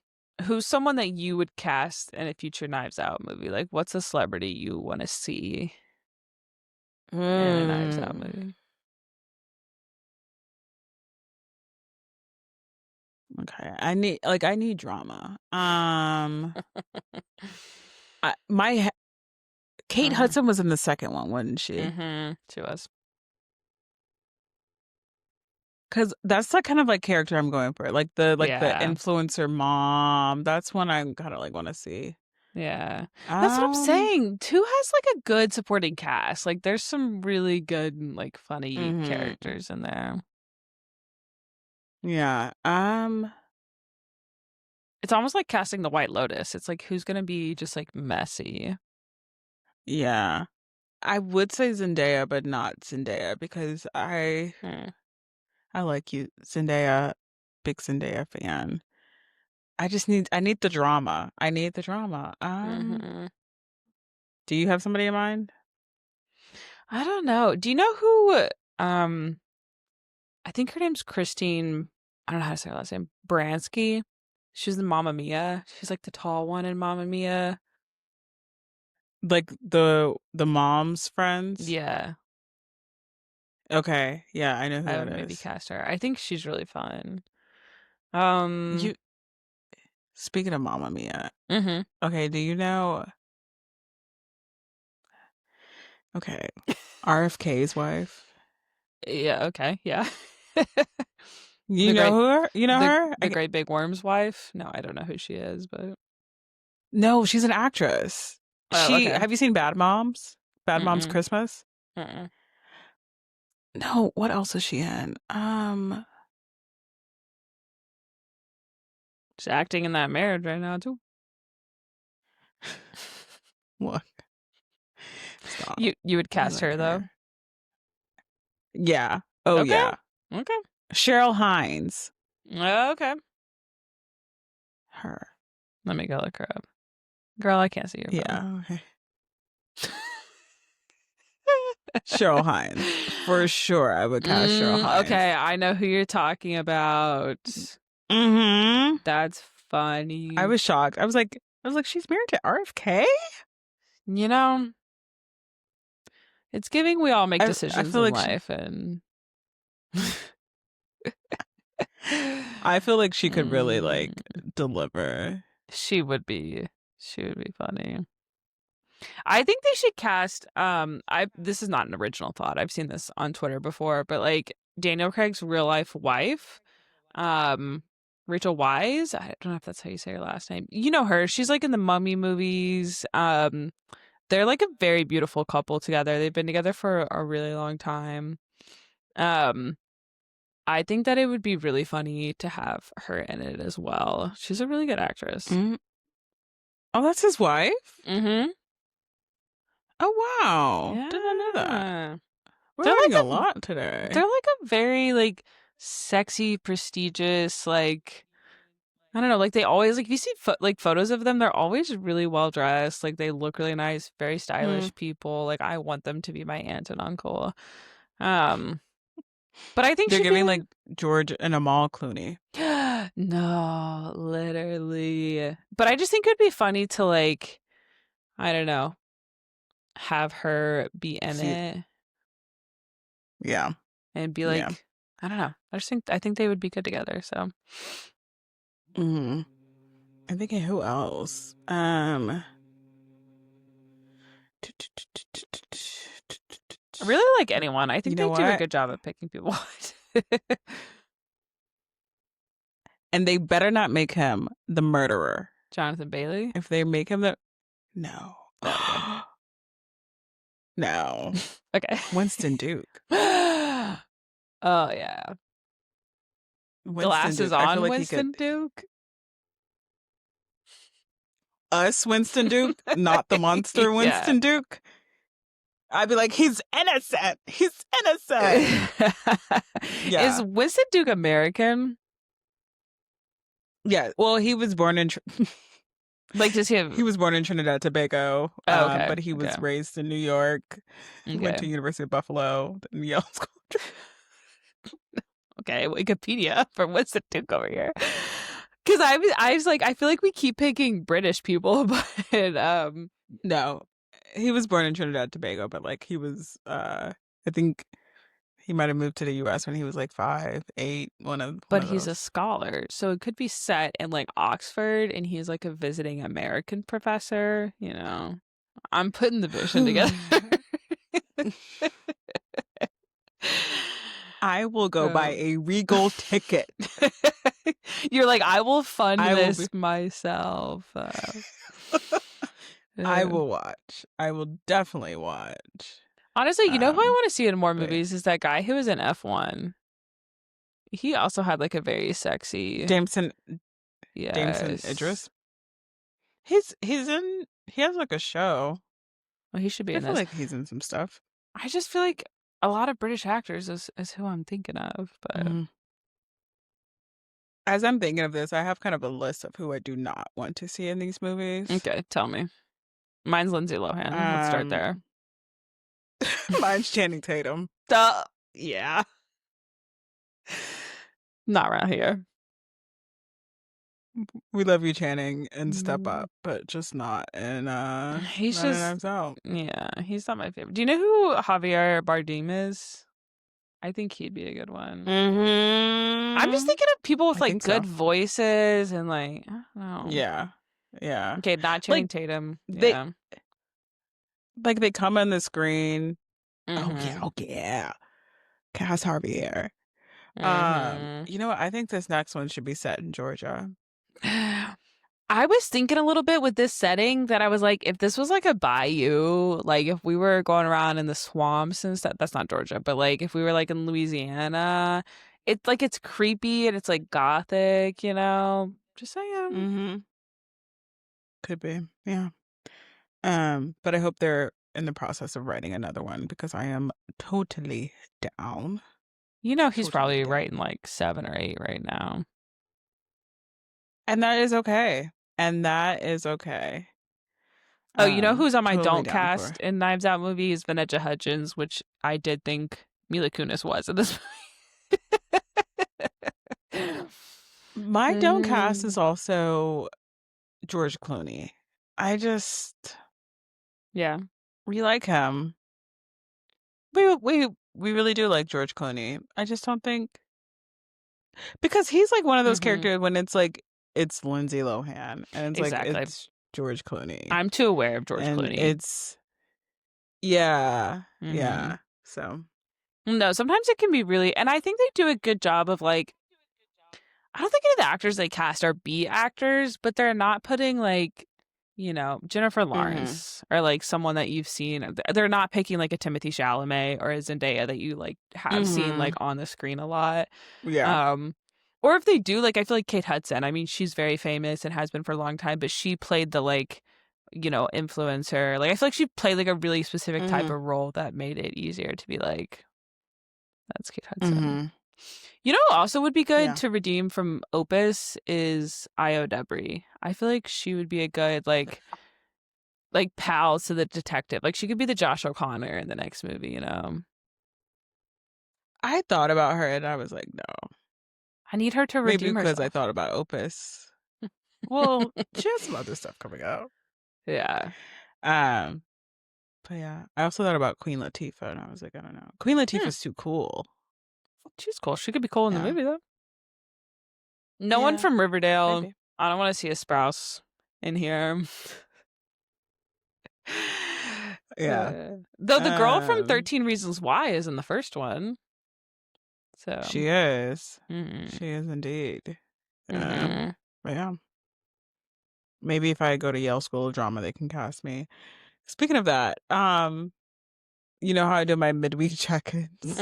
who's someone that you would cast in a future Knives Out movie? Like, what's a celebrity you want to see in a Knives Out Mm, movie? okay. I need drama. My Kate Uh-huh. Hudson was in the second one, wasn't she? Mm-hmm. She was. Because that's the kind of like character I'm going for, like the Yeah. influencer mom. That's one I kind of like want to see. Yeah. That's what I'm Um, saying. Two has like a good supporting cast. Like there's some really good like funny hmm characters in there. yeah. It's almost like casting the White Lotus. It's like who's gonna be just like messy. Yeah. I would say Zendaya, but not Zendaya because I Hmm. I like you, Zendaya, big Zendaya fan. I need the drama. I need the drama. Mm-hmm. Do you have somebody in mind? I don't know. Do you know who um I think her name's Christine, I don't know how to say her last name. Baranski. She's in Mamma Mia. She's like the tall one in Mamma Mia. Like the mom's friends? Yeah, Okay. Yeah, I know who I that would maybe is. cast her. I think she's really fun. Um, You Speaking of Mamma Mia. mhm. Okay, do you know okay, RFK's wife? Yeah, okay, yeah. You The know great her? You know her? the great big worm's wife? No, I don't know who she is, but No, she's an actress. oh, She okay. Have you seen Bad Moms? Bad Moms Mm-mm. Christmas? Mm-mm. No, what else is she in? She's acting in that marriage right now too. Look, stop. You would I cast like her though? her. Yeah. Oh Okay. yeah. Okay. Cheryl Hines. Okay. Her. Let me go look her up. Girl, I can't see your phone. Yeah. Okay. Cheryl Hines. For sure I would cast Cheryl Okay, Hines. I know who you're talking about. Mm-hmm. That's I funny. was shocked. I was like, she's married to RFK? You know, it's giving we all make I decisions feel in like life and I feel like she could really Mm, like deliver. she would be she would be funny. I think they should cast I this is not an original thought. I've seen this on Twitter before, but like Daniel Craig's real life wife, um Rachel Wise. I don't know if that's how you say her last name. You know her. She's like in the Mummy movies. They're like a very beautiful couple together. They've been together for a really long time. Um I think that it would be really funny to have her in it as well. She's a really good actress. Mm. Oh, that's his wife? Mhm. Oh wow. Did not know that. Yeah. We're They're learning a like a lot they're today. like a very like sexy, prestigious like I don't know, like they always like if you see like photos of them, they're always really well dressed. Like they look really nice, very Hmm. stylish people. Like I want them to be my aunt and uncle. Um, but I think They're she'd giving be like George and Amal Clooney. no, literally. But I just think it'd be funny to like I don't know, have her be in See, it yeah, and be yeah. like I don't know. I think they would be good together. So Hmm. I'm thinking who else? I really like anyone. I You think they know do a what? good job of picking people. And they better not make him the murderer. Jonathan Bailey. If they make him the no. Oh, okay. No. Okay. Winston Duke. Oh yeah. Winston Glasses Duke. I feel on like he could Winston Duke. us Winston Duke, not the monster Yeah. Winston Duke. I'd be like, he's innocent. He's innocent. Is Yeah. Winston Duke American? Yeah. Well, he was born in Like, does he he have? was born in Trinidad and Tobago, Oh, okay, but he okay, was raised in New York. Went okay, to University of Buffalo and Yale School. okay. Wikipedia for Winston Duke over here. Because I was like, I feel like we keep picking British people, but No, he was born in Trinidad and Tobago, but like he was, I think he might have moved to the U.S. when he was like 5, 8, one but of he's a those. scholar, so it could be set in like Oxford, and he's like a visiting American professor. You know, I'm putting the vision together. I will go buy Um, a Regal ticket. You're like, I will fund I will this be. myself. I Uh, will watch. I will definitely watch. honestly, you know who I Um, want to see in more but yeah. movies is that guy who was in F1. He also had like a very sexy, Jameson Jameson yes. Idris. He has like a show. Well, he should be I in feel this. like he's in some stuff. I just feel like a lot of British actors is who I'm thinking of. But Mhm. As I'm thinking of this, I have kind of a list of who I do not want to see in these movies. okay, tell me. Mine's Lindsay Lohan. Let's start Um, there. mine's Channing Tatum. Duh. Yeah. Not around here. We love you, Channing, and Step Mm. Up, but just not in He's not in just, Knives Out. yeah, he's not my favorite. Do you know who Javier Bardem is? I think he'd be a good one. I'm just Mm-hmm. thinking of people with I like think good so. voices and like, I don't know. Yeah. Yeah. Okay, not Channing Like Tatum. they Yeah. they come on the screen. Mm-hmm. Oh yeah. Cass Harvier. Mm-hmm. You know what? I think this next one should be set in Georgia. I was thinking a little bit with this setting that I was like, if this was like a bayou, like if we were going around in the swamps and stuff, that's not Georgia, but like if we were like in Louisiana, it's like it's creepy and it's like gothic, you know? Just saying. Mm-hmm. Could be. Yeah. But I hope they're in the process of writing another one because I am totally down. You know, he's Totally probably writing down. like 7 or 8 right now. And that is okay. And that is okay. Oh, you know who's on my Totally don't down for. cast in Knives Out movie is Vanessa Hudgens, which I did think Mila Kunis was in this movie. My don't cast is also George Clooney. I just Yeah. we like him. We really do like George Clooney. I just don't think because he's like one of those Hmm. characters when it's like it's Lindsay Lohan and it's like Exactly. it's George Clooney I'm too aware of George and Clooney. it's yeah, Hmm. yeah. So, No, sometimes it can be really, and I think they do a good job of like, I don't think any of the actors they cast are B actors, but they're not putting like, you know, Jennifer mhm. Lawrence or like someone that you've seen. They're not picking like a Timothy Chalamet or a Zendaya that you like have seen like Mhm. on the screen a lot. Yeah. Um, or if they do, like I feel like Kate Hudson. I mean, she's very famous and has been for a long time, but she played the like, you know, influencer. Like I feel like she played like a really specific type Mhm. of role that made it easier to be like, that's Kate Hudson. Mhm. You know who also would be good Yeah. to redeem from Opus is Io Debris. I feel like she would be a good like pal to the detective. Like she could be the Josh O'Connor in the next movie, you know. I thought about her and I was like, no. I need her to Maybe redeem because I herself. thought about Opus. Well, she has some other stuff coming out. Yeah. Um, but yeah, I also thought about Queen Latifah, and I was like, I don't know. Queen Hmm. Latifah's too cool. She's cool. She could be cool in the Yeah, movie though. No one yeah, from Riverdale. maybe. I don't want to see a Sprouse in here. Yeah. Though the girl from Um, 13 Reasons Why is in the first one. she So, is. mm, She is indeed. mm-hmm. But yeah, maybe if I go to Yale School of Drama, they can cast me. Speaking of that, you know how I do my midweek check-ins.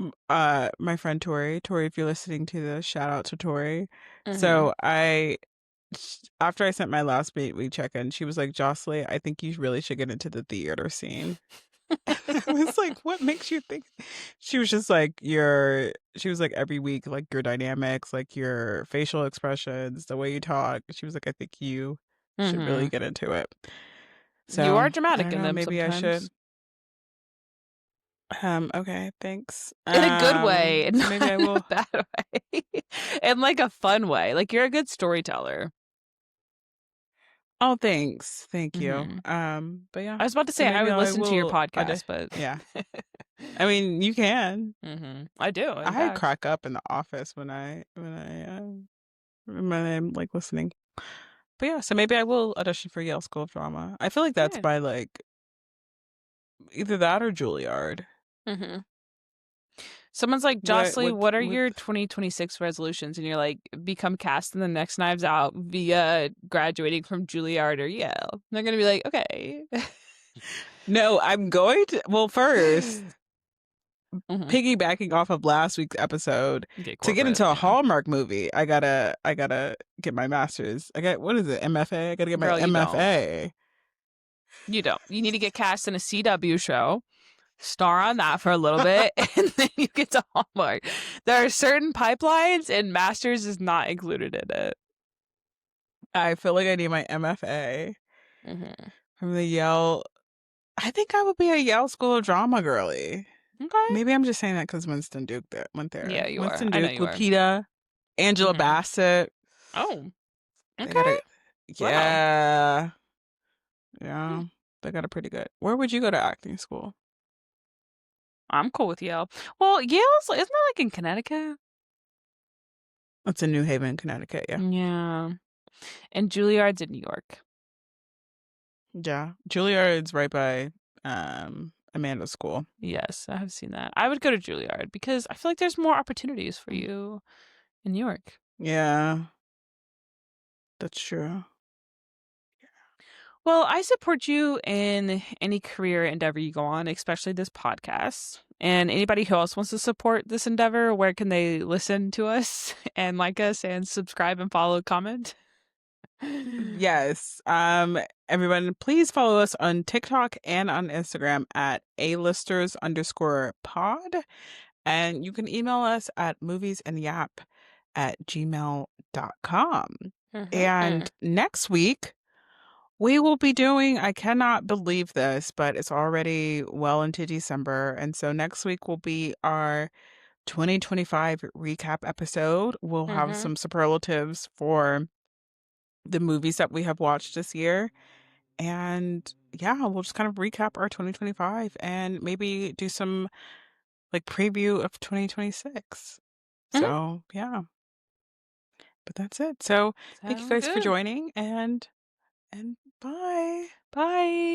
Mm-hmm. my friend Tori, if you're listening to this, shout out to Tori. Mm-hmm. So after I sent my last week check-in, she was like, Jocelyn, I think you really should get into the theater scene. I was like, what makes you think? She was just like, she was like, every week, like your dynamics, like your facial expressions, the way you talk. She was like, I think you should really Mm-hmm. get into it. You are So I dramatic don't in know, them maybe I sometimes. should. Okay, thanks. In a good way, So not maybe I in a will. bad way. In like a fun way. Like you're a good storyteller. Oh, thanks. Thank you. Mm-hmm. But yeah. I was about to So say I maybe would I listen to your will podcast, but yeah. I mean, you can. mm-hmm. I do, in I fact. crack up in the office when I'm like listening. But yeah, so maybe I will audition for Yale School of Drama. I feel like that's Good. my like either that or Juilliard. Mm-hmm. Someone's like, What Jocelyn, what what are what your 2026 resolutions? And you're like, become cast in the next Knives Out via graduating from Juilliard or Yale. And they're going to be like, okay. No, I'm going to well first, Mm-hmm. piggybacking off of last week's episode, Get to get corporate. into a Yeah. Hallmark movie, I gotta get my master's. I got what is it, MFA? I gotta get my Girl, you don't. MFA. You don't. You need to get cast in a CW show, star on that for a little bit, and then you get to Hallmark. There are certain pipelines, and Masters is not included in it. I feel like I need my MFA Mm-hmm. from the Yale. I think I would be a Yale School of Drama girly. Okay. Maybe I'm just saying that because Winston Duke went Yeah, there. you are. Winston I know Duke, you are. Lupita, Angela Mm-hmm. Bassett. Oh, They okay. got a Wow. yeah, Hmm. yeah. They got a pretty good. Where would you go to acting school? I'm cool with Yale. Well, Yale's isn't that like in Connecticut? It's in New Haven, Connecticut. Yeah, Yeah, and Juilliard's in New York. yeah. Juilliard's right by Amanda's school. Yes, I have seen that. I would go to Juilliard because I feel like there's more opportunities for Mm. you in New York. Yeah, that's true. Well, I support you in any career endeavor you go on, especially this podcast. And anybody who else wants to support this endeavor, where can they listen to us and like us and subscribe and follow, comment? Yes. Everyone, please follow us on TikTok and on Instagram at alisters_pod. And you can email us at moviesandyap@gmail.com. Mm-hmm. And next week, we will be doing, I cannot believe this, but it's already well into December. And so next week will be our 2025 recap episode. We'll have Mm-hmm. some superlatives for the movies that we have watched this year. And yeah, we'll just kind of recap our 2025 and maybe do some like preview of 2026. Mm-hmm. So yeah, but that's it. So thank you Sounds guys for good. joining and bye. Bye.